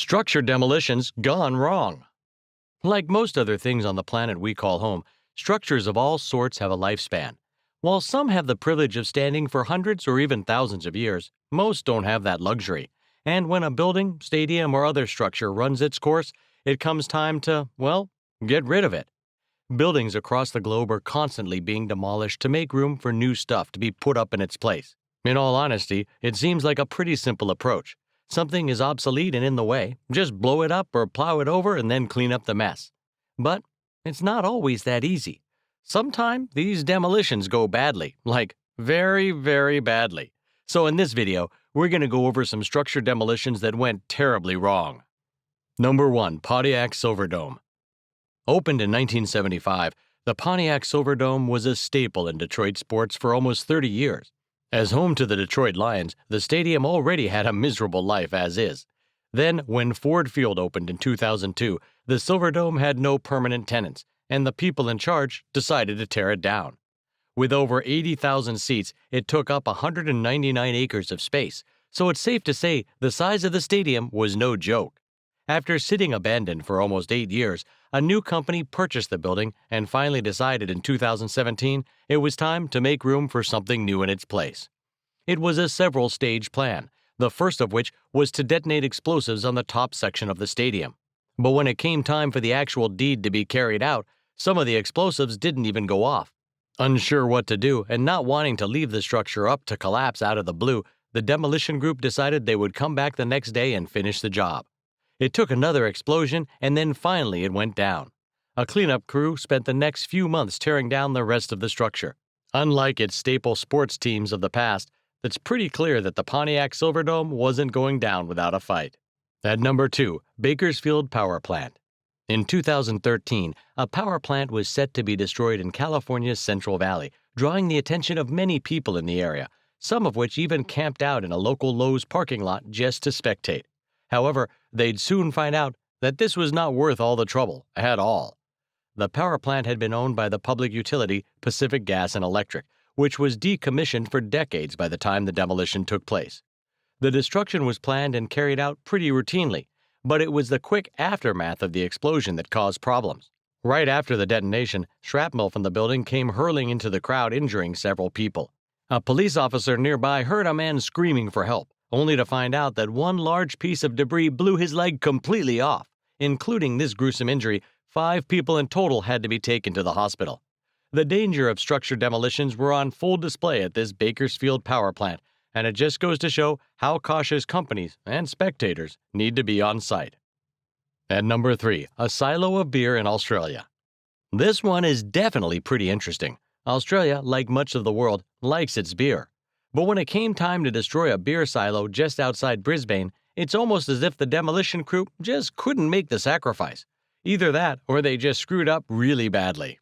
Structure demolitions gone wrong. Like most other things on the planet we call home, structures of all sorts have a lifespan. While some have the privilege of standing for hundreds or even thousands of years, most don't have that luxury. And when a building, stadium, or other structure runs its course, it comes time to, well, get rid of it. Buildings across the globe are constantly being demolished to make room for new stuff to be put up in its place. In all honesty, it seems like a pretty simple approach. Something is obsolete and in the way, just blow it up or plow it over and then clean up the mess. But it's not always that easy. Sometimes these demolitions go badly, like very, very badly. So in this video, we're going to go over some structure demolitions that went terribly wrong. Number 1. Pontiac Silverdome. Opened in 1975, the Pontiac Silverdome was a staple in Detroit sports for almost 30 years. As home to the Detroit Lions, the stadium already had a miserable life as is. Then, when Ford Field opened in 2002, the Silverdome had no permanent tenants, and the people in charge decided to tear it down. With over 80,000 seats, it took up 199 acres of space, so it's safe to say the size of the stadium was no joke. After sitting abandoned for almost 8 years, a new company purchased the building and finally decided in 2017 it was time to make room for something new in its place. It was a several-stage plan, the first of which was to detonate explosives on the top section of the stadium. But when it came time for the actual deed to be carried out, some of the explosives didn't even go off. Unsure what to do and not wanting to leave the structure up to collapse out of the blue, the demolition group decided they would come back the next day and finish the job. It took another explosion, and then finally it went down. A cleanup crew spent the next few months tearing down the rest of the structure. Unlike its staple sports teams of the past, it's pretty clear that the Pontiac Silverdome wasn't going down without a fight. At number 2, Bakersfield Power Plant. In 2013, a power plant was set to be destroyed in California's Central Valley, drawing the attention of many people in the area, some of which even camped out in a local Lowe's parking lot just to spectate. However, they'd soon find out that this was not worth all the trouble at all. The power plant had been owned by the public utility Pacific Gas and Electric, which was decommissioned for decades by the time the demolition took place. The destruction was planned and carried out pretty routinely, but it was the quick aftermath of the explosion that caused problems. Right after the detonation, shrapnel from the building came hurling into the crowd, injuring several people. A police officer nearby heard a man screaming for help, only to find out that one large piece of debris blew his leg completely off. Including this gruesome injury, 5 people in total had to be taken to the hospital. The danger of structure demolitions were on full display at this Bakersfield power plant, and it just goes to show how cautious companies and spectators need to be on site. At number 3, a silo of beer in Australia. This one is definitely pretty interesting. Australia, like much of the world, likes its beer. But when it came time to destroy a beer silo just outside Brisbane, it's almost as if the demolition crew just couldn't make the sacrifice. Either that, or they just screwed up really badly.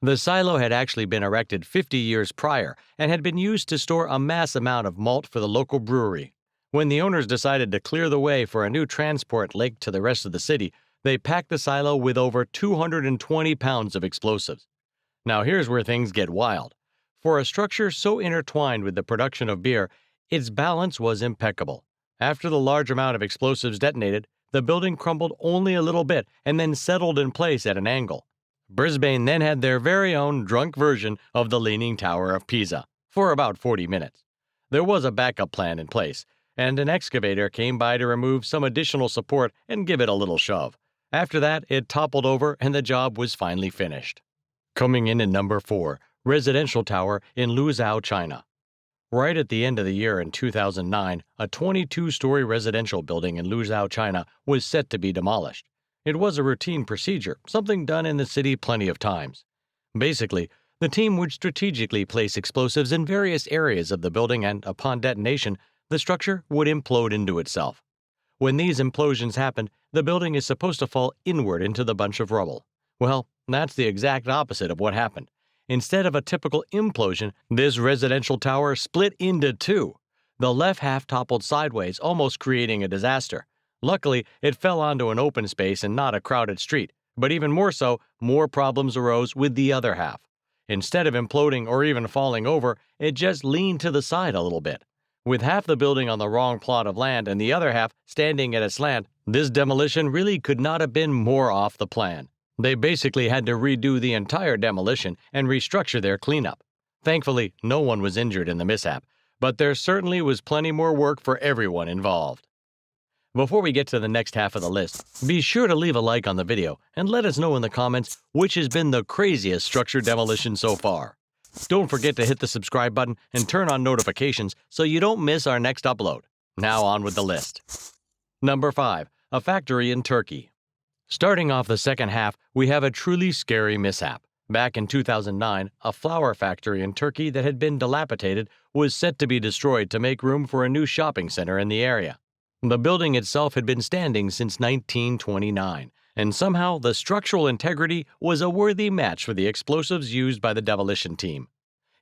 The silo had actually been erected 50 years prior and had been used to store a mass amount of malt for the local brewery. When the owners decided to clear the way for a new transport link to the rest of the city, they packed the silo with over 220 pounds of explosives. Now here's where things get wild. For a structure so intertwined with the production of beer, its balance was impeccable. After the large amount of explosives detonated, the building crumbled only a little bit and then settled in place at an angle. Brisbane then had their very own drunk version of the Leaning Tower of Pisa for about 40 minutes. There was a backup plan in place, and an excavator came by to remove some additional support and give it a little shove. After that, it toppled over and the job was finally finished. Coming in at number 4, residential tower in Luzhou, China. Right at the end of the year in 2009, a 22-story residential building in Luzhou, China was set to be demolished. It was a routine procedure, something done in the city plenty of times. Basically, the team would strategically place explosives in various areas of the building and, upon detonation, the structure would implode into itself. When these implosions happened, the building is supposed to fall inward into the bunch of rubble. Well, that's the exact opposite of what happened. Instead of a typical implosion, this residential tower split into 2. The left half toppled sideways, almost creating a disaster. Luckily, it fell onto an open space and not a crowded street, but even more so, more problems arose with the other half. Instead of imploding or even falling over, it just leaned to the side a little bit. With half the building on the wrong plot of land and the other half standing at a slant, This demolition really could not have been more off the plan. They basically had to redo the entire demolition and restructure their cleanup. Thankfully, no one was injured in the mishap, but there certainly was plenty more work for everyone involved. Before we get to the next half of the list, be sure to leave a like on the video and let us know in the comments which has been the craziest structure demolition so far. Don't forget to hit the subscribe button and turn on notifications so you don't miss our next upload. Now on with the list. Number 5. A factory in Turkey. Starting off the second half, we have a truly scary mishap. Back in 2009, a flour factory in Turkey that had been dilapidated was set to be destroyed to make room for a new shopping center in the area. The building itself had been standing since 1929, and somehow the structural integrity was a worthy match for the explosives used by the demolition team.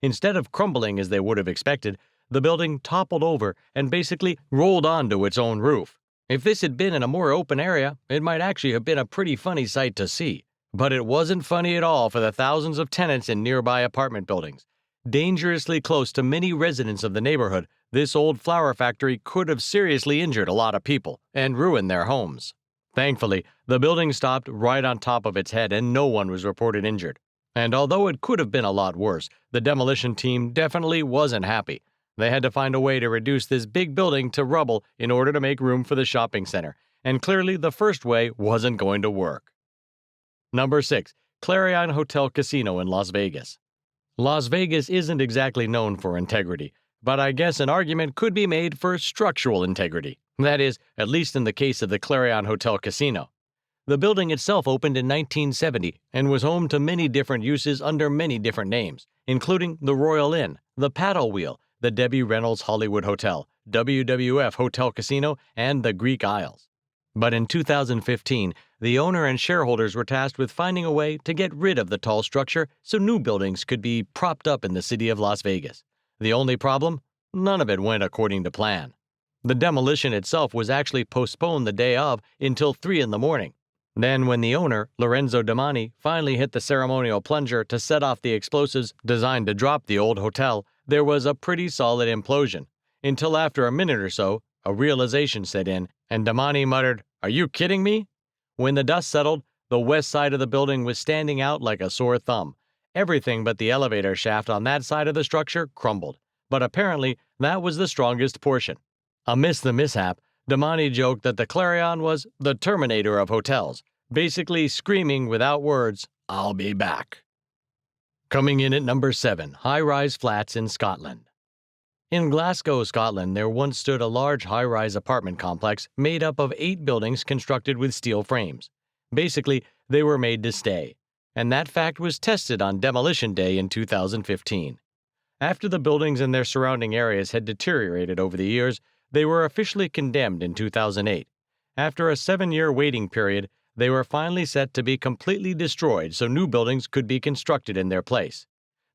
Instead of crumbling as they would have expected, the building toppled over and basically rolled onto its own roof. If this had been in a more open area, it might actually have been a pretty funny sight to see. But it wasn't funny at all for the thousands of tenants in nearby apartment buildings. Dangerously close to many residents of the neighborhood, this old flour factory could have seriously injured a lot of people and ruined their homes. Thankfully, the building stopped right on top of its head and no one was reported injured. And although it could have been a lot worse, the demolition team definitely wasn't happy. They had to find a way to reduce this big building to rubble in order to make room for the shopping center, and clearly the first way wasn't going to work. Number 6. Clarion Hotel Casino in Las Vegas. Las Vegas isn't exactly known for integrity, but I guess an argument could be made for structural integrity. That is, at least in the case of the Clarion Hotel Casino. The building itself opened in 1970 and was home to many different uses under many different names, including the Royal Inn, the Paddle Wheel, the Debbie Reynolds Hollywood Hotel, WWF Hotel Casino, and the Greek Isles. But in 2015, the owner and shareholders were tasked with finding a way to get rid of the tall structure so new buildings could be propped up in the city of Las Vegas. The only problem? None of it went according to plan. The demolition itself was actually postponed the day of until 3 in the morning. Then when the owner, Lorenzo Domani, finally hit the ceremonial plunger to set off the explosives designed to drop the old hotel, there was a pretty solid implosion. Until after a minute or so, a realization set in, and Domani muttered, "Are you kidding me?" When the dust settled, the west side of the building was standing out like a sore thumb. Everything but the elevator shaft on that side of the structure crumbled, but apparently that was the strongest portion. Amidst the mishap, Domani joked that the Clarion was the Terminator of hotels, basically screaming without words, "I'll be back." Coming in at number 7, high-rise flats in Scotland. In Glasgow, Scotland, there once stood a large high-rise apartment complex made up of 8 buildings constructed with steel frames. Basically, they were made to stay, and that fact was tested on Demolition Day in 2015. After the buildings and their surrounding areas had deteriorated over the years, they were officially condemned in 2008. After a 7-year waiting period, they were finally set to be completely destroyed so new buildings could be constructed in their place.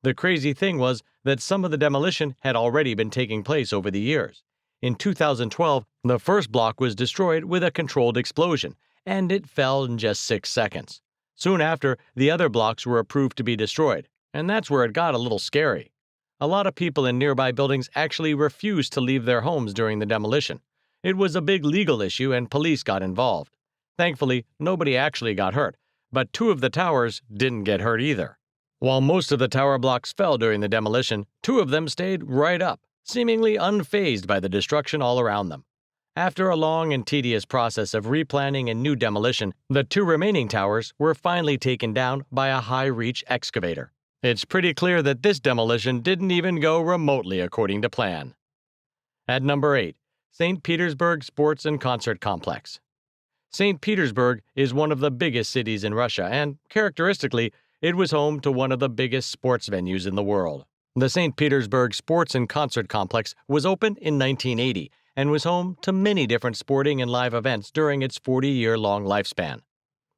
The crazy thing was that some of the demolition had already been taking place over the years. In 2012, the first block was destroyed with a controlled explosion, and it fell in just 6 seconds. Soon after, the other blocks were approved to be destroyed, and that's where it got a little scary. A lot of people in nearby buildings actually refused to leave their homes during the demolition. It was a big legal issue and police got involved. Thankfully, nobody actually got hurt, but 2 of the towers didn't get hurt either. While most of the tower blocks fell during the demolition, 2 of them stayed right up, seemingly unfazed by the destruction all around them. After a long and tedious process of replanning and new demolition, the 2 remaining towers were finally taken down by a high-reach excavator. It's pretty clear that this demolition didn't even go remotely according to plan. At number 8, St. Petersburg Sports and Concert Complex. St. Petersburg is one of the biggest cities in Russia, and, characteristically, it was home to one of the biggest sports venues in the world. The St. Petersburg Sports and Concert Complex was opened in 1980 and was home to many different sporting and live events during its 40-year-long lifespan.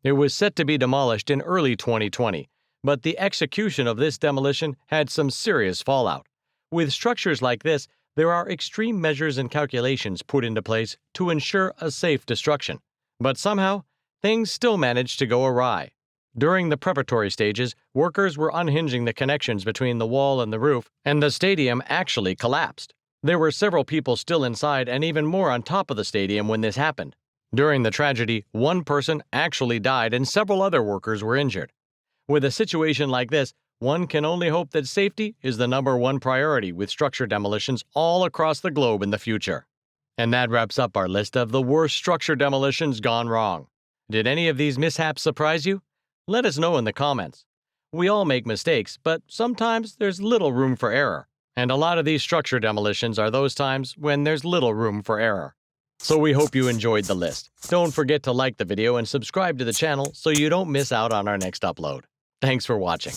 It was set to be demolished in early 2020, but the execution of this demolition had some serious fallout. With structures like this, there are extreme measures and calculations put into place to ensure a safe destruction. But somehow, things still managed to go awry. During the preparatory stages, workers were unhinging the connections between the wall and the roof, and the stadium actually collapsed. There were several people still inside and even more on top of the stadium when this happened. During the tragedy, one person actually died and several other workers were injured. With a situation like this, one can only hope that safety is the #1 priority with structure demolitions all across the globe in the future. And that wraps up our list of the worst structure demolitions gone wrong. Did any of these mishaps surprise you? Let us know in the comments. We all make mistakes, but sometimes there's little room for error. And a lot of these structure demolitions are those times when there's little room for error. So we hope you enjoyed the list. Don't forget to like the video and subscribe to the channel so you don't miss out on our next upload. Thanks for watching.